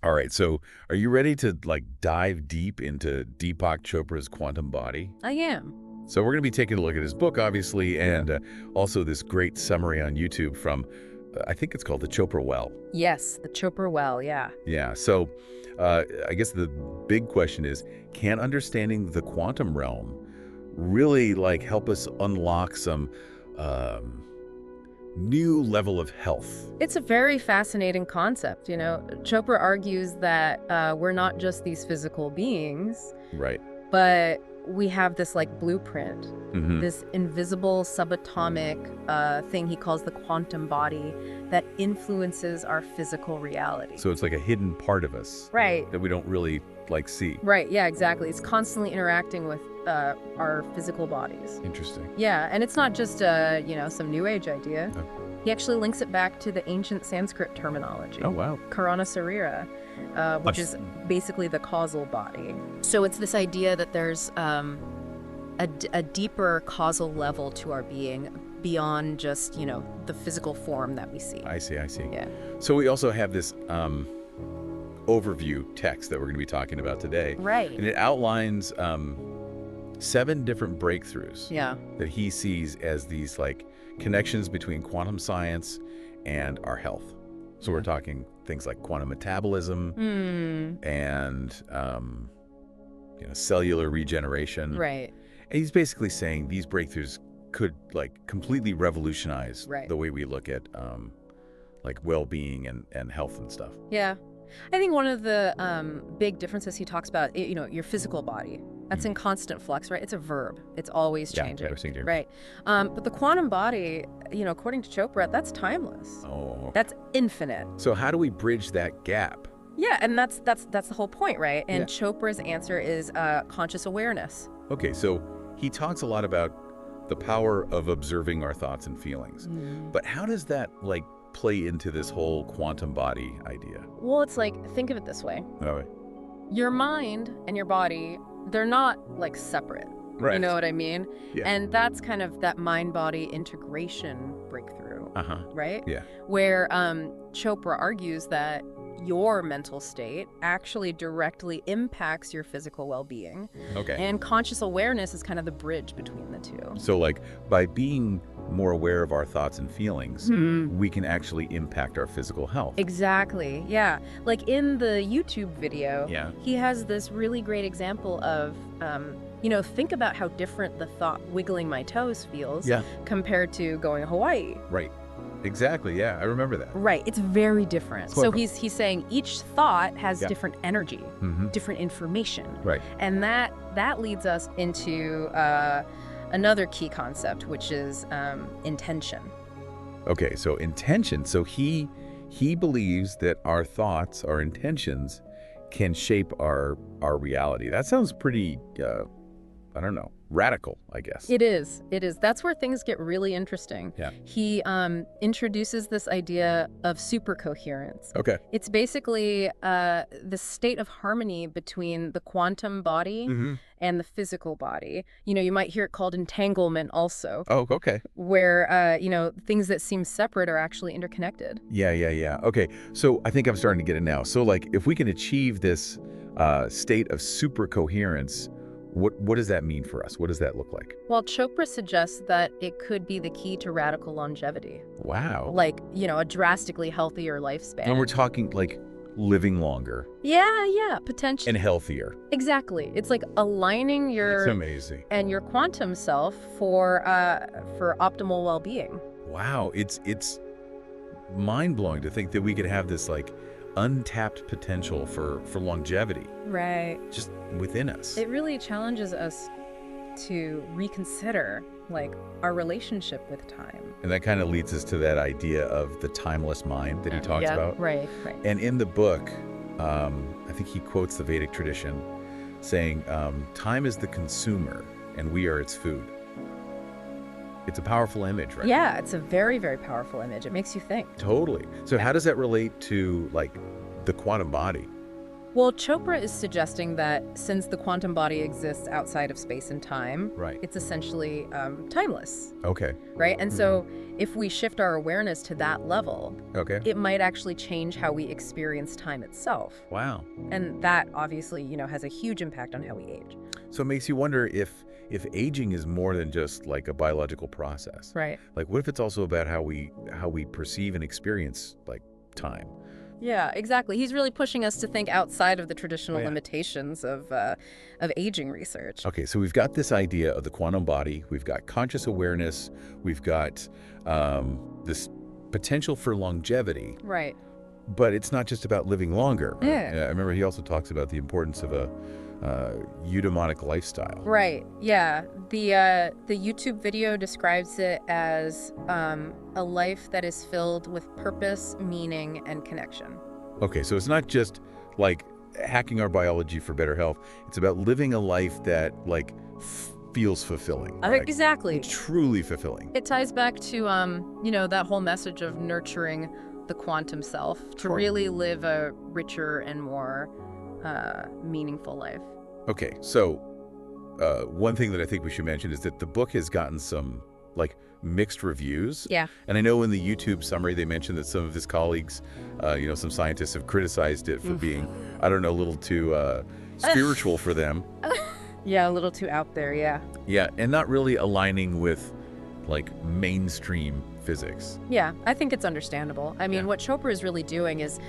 All right, so are you ready to like dive deep into Deepak Chopra's quantum body? I am. So we're going to be taking a look at his book, obviously, and also this great summary on YouTube from, I think it's called the Chopra Well. Yes, the Chopra Well, yeah. Yeah, so I guess the big question is, can understanding the quantum realm really like help us unlock some new level of health? It's a very fascinating concept, you know. Chopra argues that we're not just these physical beings, Right. but we have this like blueprint, Hmm. this invisible subatomic thing he calls the quantum body that influences our physical reality. So it's like a hidden part of us Right. that we don't really like see. Right, yeah, exactly. It's constantly interacting with our physical bodies. Interesting. Yeah, and it's not just, some new age idea. Oh. He actually links it back to the ancient Sanskrit terminology. Oh, wow. Karana Sarira, which is basically the causal body. So it's this idea that there's a deeper causal level to our being beyond just, the physical form that we see. I see. Yeah. So we also have this overview text that we're going to be talking about today. Right. And it outlines 7 different breakthroughs Yeah. that he sees as these like connections between quantum science and our health. So we're talking things like quantum metabolism and cellular regeneration. Right. And he's basically saying these breakthroughs could like completely revolutionize Right. the way we look at like well-being and health and stuff. Yeah. I think one of the big differences he talks about, your physical body, that's in constant flux, right? It's a verb. It's always changing. Always changing. Right. But the quantum body, according to Chopra, that's timeless. Oh. That's infinite. So how do we bridge that gap? Yeah, and that's the whole point, right? And Yeah. Chopra's answer is conscious awareness. Okay, so he talks a lot about the power of observing our thoughts and feelings. But how does that like play into this whole quantum body idea? Well, it's like, think of it this way. Oh, Your mind and your body, they're not like separate. right. You know what I mean? Yeah. And that's kind of that mind-body integration breakthrough, Uh-huh. right? Yeah. Where Chopra argues that your mental state actually directly impacts your physical well-being. Okay. And conscious awareness is kind of the bridge between the two. So like by being more aware of our thoughts and feelings, we can actually impact our physical health. Exactly, yeah. Like in the YouTube video, Yeah. he has this really great example of, think about how different the thought wiggling my toes feels Yeah. compared to going to Hawaii. Right. Exactly. Yeah, I remember that. Right, it's very different. So Clever. he's saying each thought has Yeah. different energy, Mm-hmm. different information. Right. And that leads us into another key concept, which is intention. Okay, so intention. So he believes that our thoughts, our intentions can shape our reality. That sounds pretty I don't know, radical, I guess. It is. That's where things get really interesting. Yeah. He introduces this idea of supercoherence. Okay. It's basically the state of harmony between the quantum body and the physical body. You might hear it called entanglement also, Oh, okay. where, things that seem separate are actually interconnected. Yeah. Okay, so I think I'm starting to get it now. So like if we can achieve this state of super coherence, what does that mean for us? What does that look like? Well, Chopra suggests that it could be the key to radical longevity, Wow. like, a drastically healthier lifespan. And we're talking like living longer Yeah, potentially. and healthier. Exactly. It's like aligning It's your amazing. and your quantum self for optimal well-being. Wow, it's mind-blowing to think that we could have this like untapped potential for longevity Right. just within us. It really challenges us to reconsider like our relationship with time. And that kind of leads us to that idea of the timeless mind that he talks about. Right. And in the book, I think he quotes the Vedic tradition saying, time is the consumer and we are its food. It's a powerful image, right? Yeah, it's a very, very powerful image. It makes you think. Totally. So how does that relate to like the quantum body? Well, Chopra is suggesting that since the quantum body exists outside of space and time, Right. it's essentially timeless, Okay. right? And so if we shift our awareness to that level, Okay. it might actually change how we experience time itself. Wow. And that obviously, has a huge impact on how we age. So it makes you wonder if aging is more than just like a biological process. Right. Like, what if it's also about how we perceive and experience like time? Yeah, exactly. He's really pushing us to think outside of the traditional Oh, yeah. limitations of aging research. Okay, so we've got this idea of the quantum body. We've got conscious awareness. We've got this potential for longevity. Right. But it's not just about living longer. Yeah. I remember he also talks about the importance of a eudaimonic lifestyle. Right. Yeah. The YouTube video describes it as a life that is filled with purpose, meaning, and connection. Okay, so it's not just like hacking our biology for better health. It's about living a life that like feels fulfilling. Right? Exactly. Truly fulfilling. It ties back to that whole message of nurturing the quantum self to Sure. really live a richer and more meaningful life. Okay, so one thing that I think we should mention is that the book has gotten some like mixed reviews. Yeah. And I know in the YouTube summary they mentioned that some of his colleagues, some scientists have criticized it for being, I don't know, a little too spiritual for them. Yeah, a little too out there, yeah. Yeah, and not really aligning with like mainstream physics. Yeah, I think it's understandable. I mean, Yeah. what Chopra is really doing is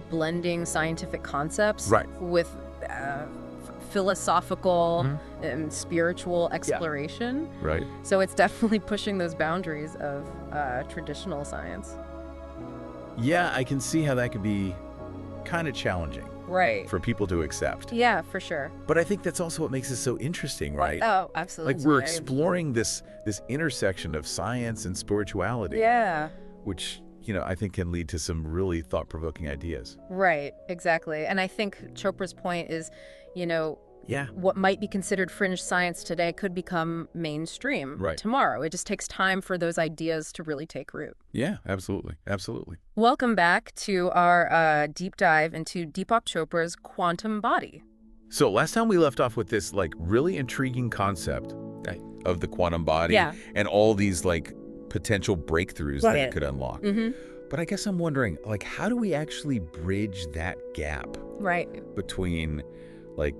blending scientific concepts Right. with philosophical and spiritual exploration. Right. So it's definitely pushing those boundaries of traditional science. Yeah, I can see how that could be kind of challenging Right. for people to accept. Yeah, for sure. But I think that's also what makes it so interesting, right? Oh, absolutely. Like we're exploring this intersection of science and spirituality, Yeah. which, I think can lead to some really thought-provoking ideas. Right, exactly. And I think Chopra's point is, Yeah. what might be considered fringe science today could become mainstream Right. tomorrow. It just takes time for those ideas to really take root. Yeah, absolutely. Absolutely. Welcome back to our deep dive into Deepak Chopra's quantum body. So last time we left off with this like really intriguing concept of the quantum body Yeah. and all these like potential breakthroughs that it could unlock. Mm-hmm. But I guess I'm wondering, like, how do we actually bridge that gap Right. between like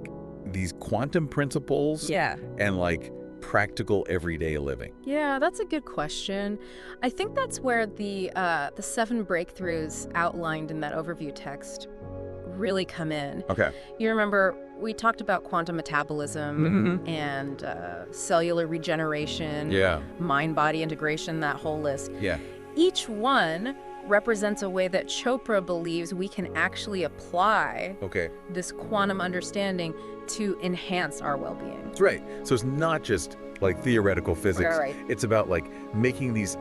these quantum principles Yeah. and like practical everyday living? Yeah, that's a good question. I think that's where the 7 breakthroughs outlined in that overview text really come in. Okay. You remember we talked about quantum metabolism and cellular regeneration, Yeah. mind-body integration, that whole list. Yeah. Each one represents a way that Chopra believes we can actually apply Okay. this quantum understanding to enhance our well-being. That's right. So it's not just like theoretical physics. Right. It's about like making these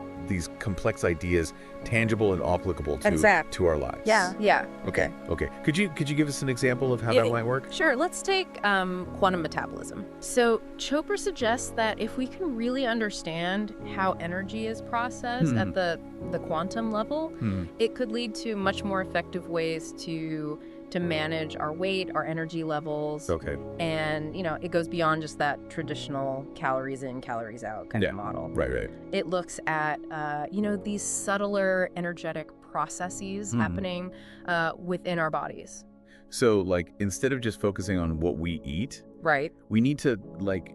complex ideas tangible and applicable to our lives. Yeah. Okay. Okay. Could you give us an example of how that might work? Sure. Let's take quantum metabolism. So Chopra suggests that if we can really understand how energy is processed at the quantum level, it could lead to much more effective ways to manage our weight, our energy levels. Okay. And, it goes beyond just that traditional calories in, calories out kind of model. Right. It looks at, these subtler energetic processes happening within our bodies. So like instead of just focusing on what we eat, Right. we need to like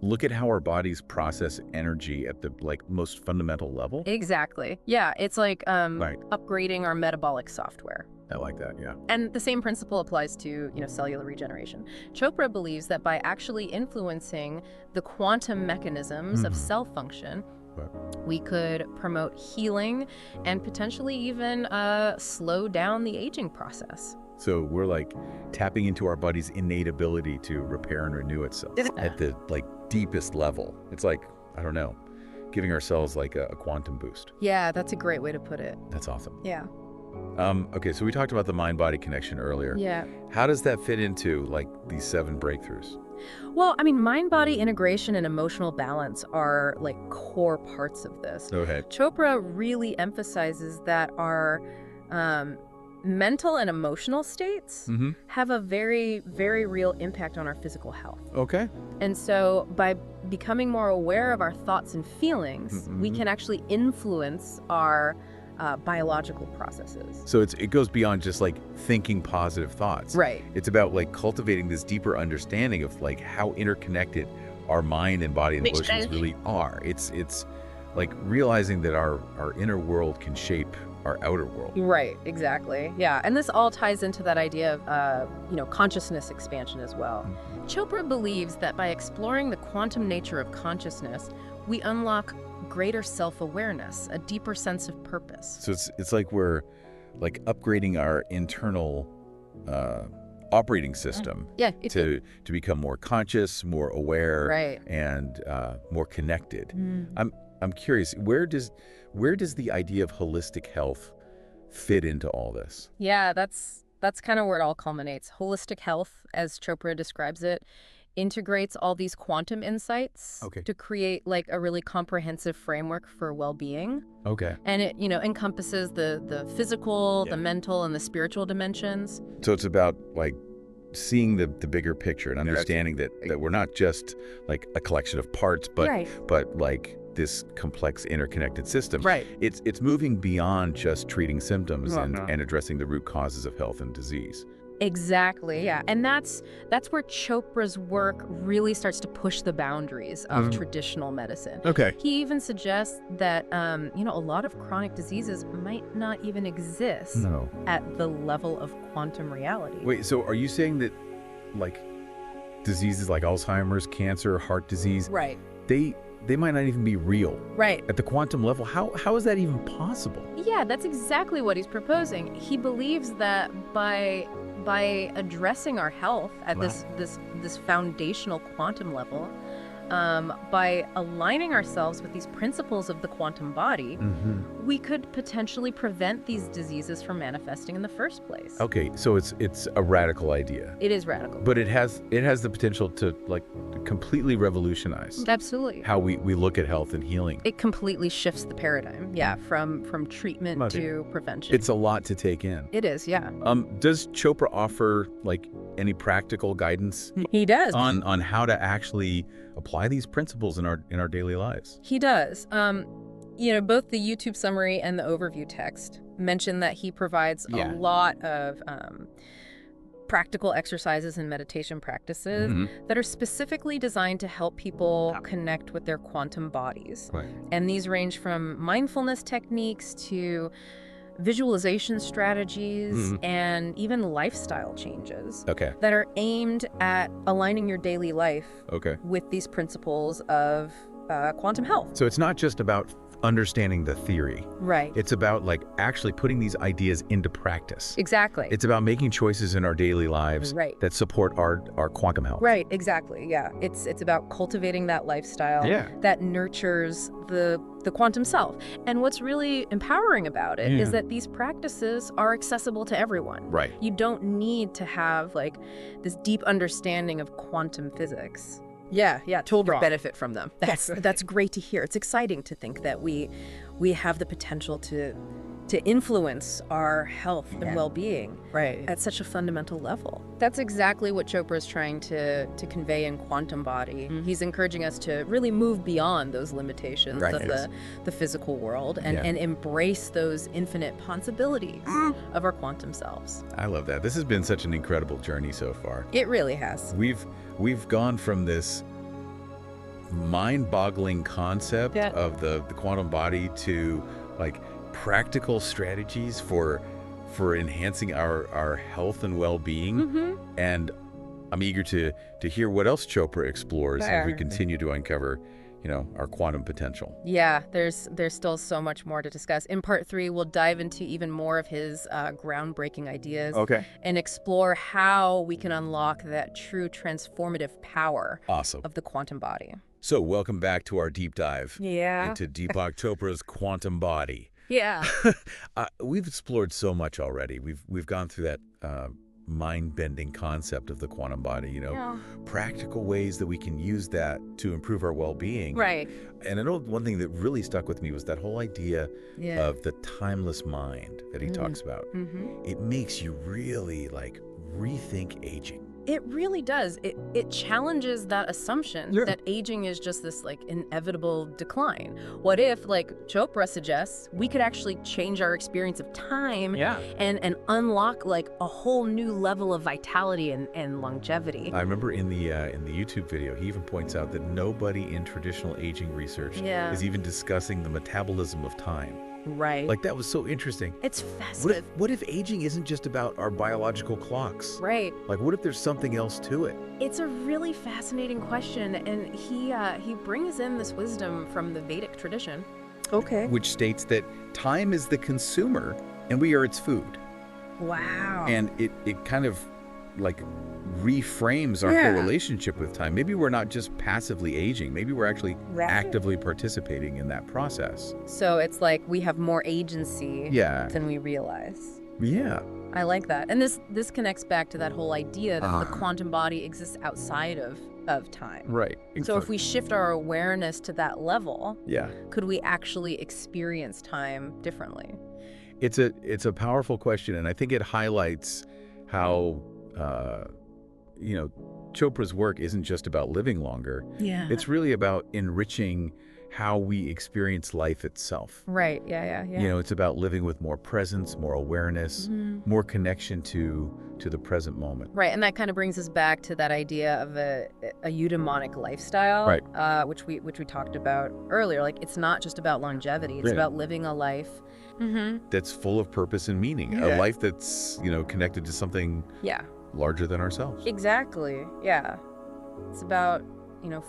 look at how our bodies process energy at the like most fundamental level. Exactly. Yeah. It's like upgrading our metabolic software. I like that. Yeah. And the same principle applies to, cellular regeneration. Chopra believes that by actually influencing the quantum mechanisms of cell function, we could promote healing and potentially even slow down the aging process. So we're like tapping into our body's innate ability to repair and renew itself at the like deepest level. It's like, I don't know, giving ourselves like a quantum boost. Yeah, that's a great way to put it. That's awesome. Yeah. Okay, so we talked about the mind-body connection earlier. Yeah. How does that fit into like these 7 breakthroughs? Well, I mean, mind-body integration and emotional balance are like core parts of this. Go ahead. Chopra really emphasizes that our mental and emotional states have a very, very real impact on our physical health. Okay. And so by becoming more aware of our thoughts and feelings, we can actually influence our biological processes. So it goes beyond just like thinking positive thoughts. Right. It's about like cultivating this deeper understanding of like how interconnected our mind and body and emotions really are. It's like realizing that our inner world can shape our outer world. Right, exactly. Yeah, and this all ties into that idea of, consciousness expansion as well. Chopra believes that by exploring the quantum nature of consciousness, we unlock greater self-awareness, a deeper sense of purpose. So it's like we're like upgrading our internal operating system to become more conscious, more aware, right, and more connected. I'm curious, where does the idea of holistic health fit into all this? Yeah, that's kind of where it all culminates. Holistic health, as Chopra describes it, integrates all these quantum insights to create like a really comprehensive framework for well-being. Okay. And it, encompasses the physical, the mental, and the spiritual dimensions. So it's about like seeing the bigger picture and understanding that we're not just like a collection of parts, but like this complex interconnected system. Right. It's moving beyond just treating symptoms and addressing the root causes of health and disease. Exactly, yeah. And that's where Chopra's work really starts to push the boundaries of traditional medicine. Okay. He even suggests that, a lot of chronic diseases might not even exist at the level of quantum reality. Wait, so are you saying that like diseases like Alzheimer's, cancer, heart disease, right, they might not even be real. Right. At the quantum level, how is that even possible? Yeah, that's exactly what he's proposing. He believes that by addressing our health at this foundational quantum level, by aligning ourselves with these principles of the quantum body, we could potentially prevent these diseases from manifesting in the first place. Okay, so it's a radical idea. It is radical. But it has the potential to like completely revolutionize Absolutely how we look at health and healing. It completely shifts the paradigm, from treatment to prevention. It's a lot to take in. It is, yeah. Does Chopra offer like any practical guidance? He does. On how to actually apply these principles in our daily lives? He does. Both the YouTube summary and the overview text mention that he provides a lot of practical exercises and meditation practices that are specifically designed to help people connect with their quantum bodies. Right. And these range from mindfulness techniques to visualization strategies and even lifestyle changes that are aimed at aligning your daily life with these principles of quantum health. So it's not just about understanding the theory. Right. It's about like actually putting these ideas into practice. Exactly. It's about making choices in our daily lives that support our quantum health. Right, exactly. Yeah. It's about cultivating that lifestyle that nurtures the quantum self. And what's really empowering about it is that these practices are accessible to everyone. Right. You don't need to have like this deep understanding of quantum physics. Yeah, to benefit from them. That's great to hear. It's exciting to think that we have the potential to influence our health and well-being at such a fundamental level. That's exactly what Chopra is trying to convey in Quantum Body. He's encouraging us to really move beyond those limitations of the physical world and embrace those infinite possibilities of our quantum selves. I love that. This has been such an incredible journey so far. It really has. We've gone from this mind-boggling concept of the quantum body to like practical strategies for enhancing our health and well-being. And I'm eager to hear what else Chopra explores as we continue to uncover our quantum potential. Yeah, there's still so much more to discuss. In part 3, we'll dive into even more of his groundbreaking ideas and explore how we can unlock that true transformative power of the quantum body. So welcome back to our deep dive into Deepak Chopra's quantum body. Yeah. We've explored so much already. We've gone through that mind-bending concept of the quantum body, Yeah. practical ways that we can use that to improve our well-being. Right. And I know one thing that really stuck with me was that whole idea Yeah. of the timeless mind that he talks about. It makes you really like rethink aging. It really does. It challenges that assumption that aging is just this like inevitable decline. What if, like Chopra suggests, we could actually change our experience of time and unlock like a whole new level of vitality and longevity. I remember in the YouTube video, he even points out that nobody in traditional aging research is even discussing the metabolism of time. Right. Like, that was so interesting. It's fascinating. What if aging isn't just about our biological clocks? Right. Like, what if there's something else to it? It's a really fascinating question, and he brings in this wisdom from the Vedic tradition. Okay. Which states that time is the consumer and we are its food. Wow. And it kind of like reframes our whole relationship with time. Maybe we're not just passively aging. Maybe we're actually actively participating in that process. So it's like we have more agency than we realize. Yeah. I like that. And this connects back to that whole idea that the quantum body exists outside of time. Right. So if we shift our awareness to that level, yeah, could we actually experience time differently? It's a powerful question, and I think it highlights how Chopra's work isn't just about living longer. Yeah. It's really about enriching how we experience life itself. Right. Yeah. It's about living with more presence, more awareness, more connection to the present moment. Right, and that kind of brings us back to that idea of a eudaimonic lifestyle, right? Which we talked about earlier. Like, it's not just about longevity; it's about living a life that's full of purpose and meaning. A life that's connected to something larger than ourselves. Exactly. Yeah, it's about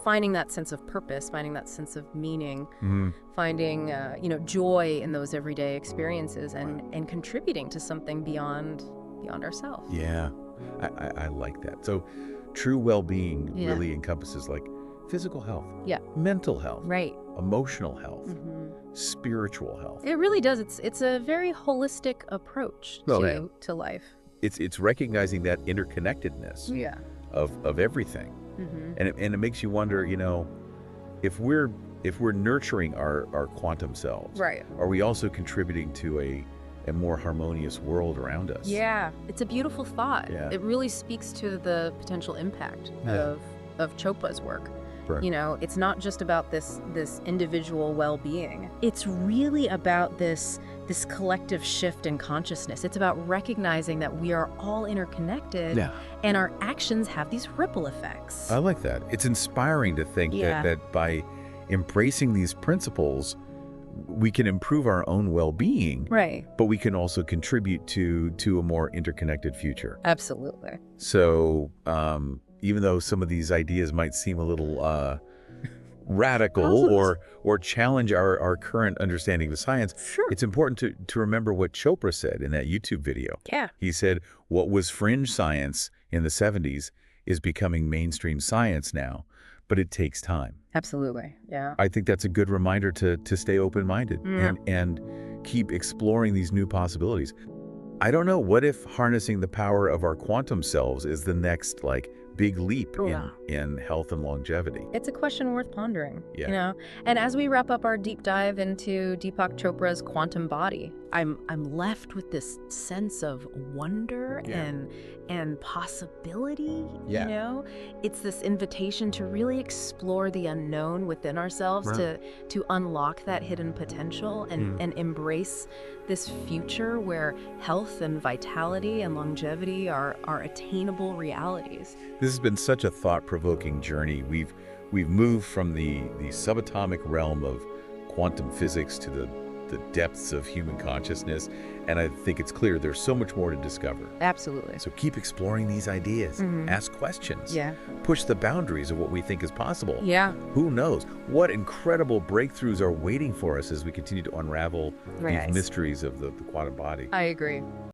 finding that sense of purpose, finding that sense of meaning, finding joy in those everyday experiences, and contributing to something beyond ourselves. Yeah, I like that. So true well-being really encompasses like physical health, mental health, emotional health, spiritual health. It really does. It's a very holistic approach to life. It's recognizing that interconnectedness of everything. And it makes you wonder, if we're nurturing our quantum selves, are we also contributing to a more harmonious world around us? Yeah, it's a beautiful thought. Yeah. It really speaks to the potential impact of Chopra's work. Right. It's not just about this individual well-being. It's really about this collective shift in consciousness. It's about recognizing that we are all interconnected and our actions have these ripple effects. I like that. It's inspiring to think that by embracing these principles, we can improve our own well-being, but we can also contribute to a more interconnected future. Absolutely. So even though some of these ideas might seem a little radical or challenge our current understanding of science, it's important to remember what Chopra said in that YouTube video. Yeah. He said, what was fringe science in the 70s is becoming mainstream science now, but it takes time. Absolutely. Yeah. I think that's a good reminder to stay open-minded and keep exploring these new possibilities. I don't know, what if harnessing the power of our quantum selves is the next big leap in health and longevity? It's a question worth pondering, And as we wrap up our deep dive into Deepak Chopra's quantum body, I'm left with this sense of wonder and possibility, It's this invitation to really explore the unknown within ourselves, to unlock that hidden potential and embrace this future where health and vitality and longevity are attainable realities. This has been such a thought-provoking journey. We've moved from the subatomic realm of quantum physics to the depths of human consciousness, and I think it's clear there's so much more to discover. Absolutely. So keep exploring these ideas. Ask questions. Push the boundaries of what we think is possible. Who knows? What incredible breakthroughs are waiting for us as we continue to unravel these mysteries of the quantum body. I agree.